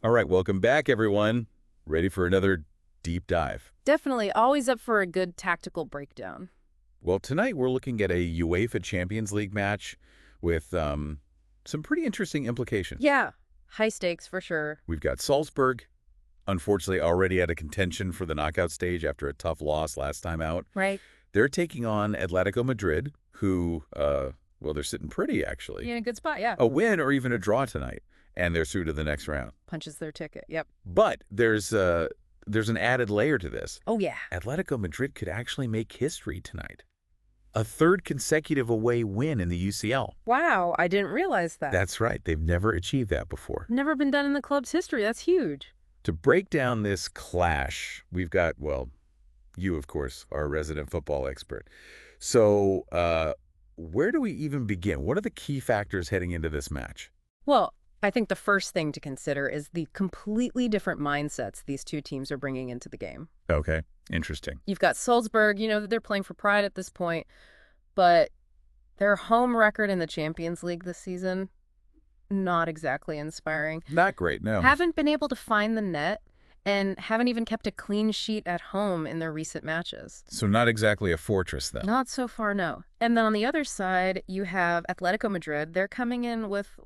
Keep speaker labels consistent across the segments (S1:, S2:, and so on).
S1: All right, welcome back, everyone. Ready for another deep dive.
S2: Definitely always up for a good tactical breakdown.
S1: Well, tonight we're looking at a UEFA Champions League match with some pretty interesting implications.
S2: Yeah, high stakes for sure.
S1: We've got Salzburg, unfortunately already at a contention for the knockout stage after a tough loss last time out.
S2: Right.
S1: They're taking on Atletico Madrid, who, well, they're sitting pretty, actually.
S2: Yeah, in a good spot, yeah.
S1: A win or even a draw tonight, and they're through to the next round.
S2: Punches their ticket, yep.
S1: But there's an added layer to this.
S2: Oh, yeah.
S1: Atletico Madrid could actually make history tonight. A third consecutive away win in the UCL.
S2: Wow, I didn't realize that.
S1: That's right. They've never achieved that before.
S2: Never been done in the club's history. That's huge.
S1: To break down this clash, we've got, well, you, of course, are a resident football expert. So where do we even begin? What are the key factors heading into this match?
S2: Well, I think the first thing to consider is the completely different mindsets these two teams are bringing into the game.
S1: Okay, interesting.
S2: You've got Salzburg, they're playing for pride at this point, but their home record in the Champions League this season, not exactly inspiring.
S1: Not great, no.
S2: Haven't been able to find the net and haven't even kept a clean sheet at home in their recent matches.
S1: So not exactly a fortress, then.
S2: Not so far, no. And then on the other side, you have Atletico Madrid. They're coming in with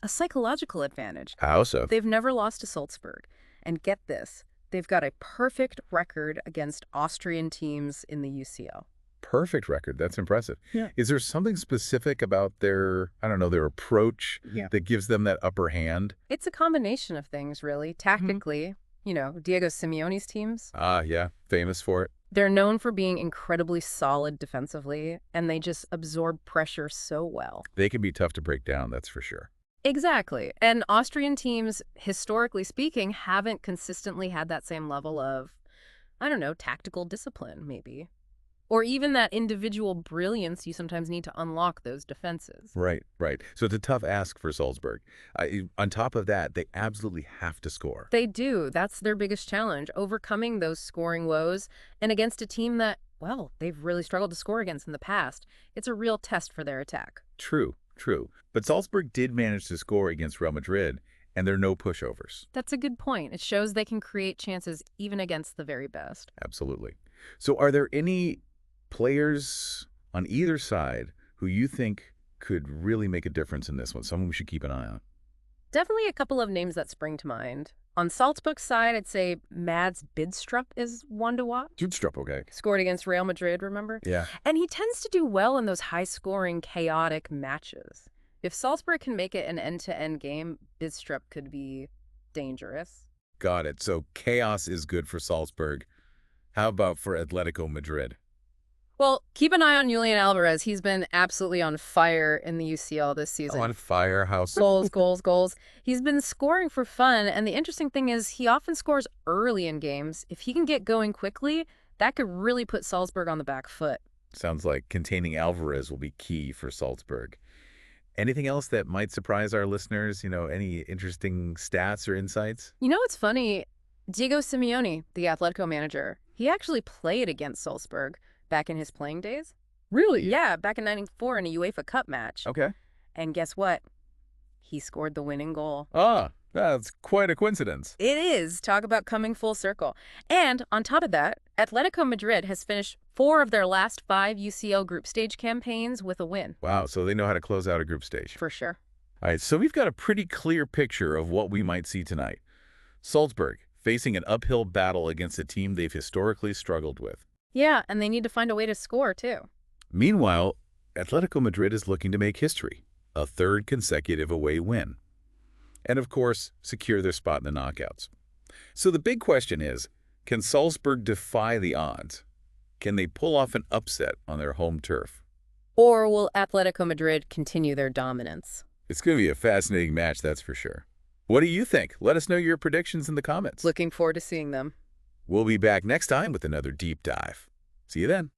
S2: a psychological advantage.
S1: How so?
S2: They've never lost to Salzburg. And get this, they've got a perfect record against Austrian teams in the UCL.
S1: Perfect record. That's impressive.
S2: Yeah.
S1: Is there something specific about their, their approach that gives them that upper hand?
S2: It's a combination of things, really. Tactically, Diego Simeone's teams.
S1: Ah, yeah. Famous for it.
S2: They're known for being incredibly solid defensively, and they just absorb pressure so well.
S1: They can be tough to break down, that's for sure.
S2: Exactly. And Austrian teams, historically speaking, haven't consistently had that same level of, tactical discipline, maybe. Or even that individual brilliance you sometimes need to unlock those defenses.
S1: Right, right. So it's a tough ask for Salzburg. On top of that, they absolutely have to score.
S2: They do. That's their biggest challenge, overcoming those scoring woes. And against a team that, they've really struggled to score against in the past. It's a real test for their attack.
S1: True, true. But Salzburg did manage to score against Real Madrid, and there are no pushovers.
S2: That's a good point. It shows they can create chances even against the very best.
S1: Absolutely. So are there any players on either side who you think could really make a difference in this one? Someone we should keep an eye on?
S2: Definitely a couple of names that spring to mind. On Salzburg's side, I'd say Mads Bidstrup is one to watch.
S1: Bidstrup, okay.
S2: Scored against Real Madrid, remember?
S1: Yeah.
S2: And he tends to do well in those high-scoring, chaotic matches. If Salzburg can make it an end-to-end game, Bidstrup could be dangerous.
S1: Got it. So chaos is good for Salzburg. How about for Atletico Madrid?
S2: Well, keep an eye on Julián Álvarez. He's been absolutely on fire in the UCL this season.
S1: On fire, how so?
S2: Goals, goals, goals. He's been scoring for fun, and the interesting thing is he often scores early in games. If he can get going quickly, that could really put Salzburg on the back foot.
S1: Sounds like containing Álvarez will be key for Salzburg. Anything else that might surprise our listeners? Any interesting stats or insights?
S2: It's funny. Diego Simeone, the Atletico manager, he actually played against Salzburg back in his playing days.
S1: Really?
S2: Yeah, back in '94 in a UEFA Cup match.
S1: Okay.
S2: And guess what? He scored the winning goal.
S1: Ah, that's quite a coincidence.
S2: It is. Talk about coming full circle. And on top of that, Atletico Madrid has finished 4 of their last 5 UCL group stage campaigns with a win.
S1: Wow, so they know how to close out a group stage.
S2: For sure.
S1: All right, so we've got a pretty clear picture of what we might see tonight. Salzburg facing an uphill battle against a team they've historically struggled with.
S2: Yeah, and they need to find a way to score, too.
S1: Meanwhile, Atletico Madrid is looking to make history, a third consecutive away win. And of course, secure their spot in the knockouts. So the big question is, can Salzburg defy the odds? Can they pull off an upset on their home turf?
S2: Or will Atletico Madrid continue their dominance?
S1: It's going to be a fascinating match, that's for sure. What do you think? Let us know your predictions in the comments.
S2: Looking forward to seeing them.
S1: We'll be back next time with another deep dive. See you then.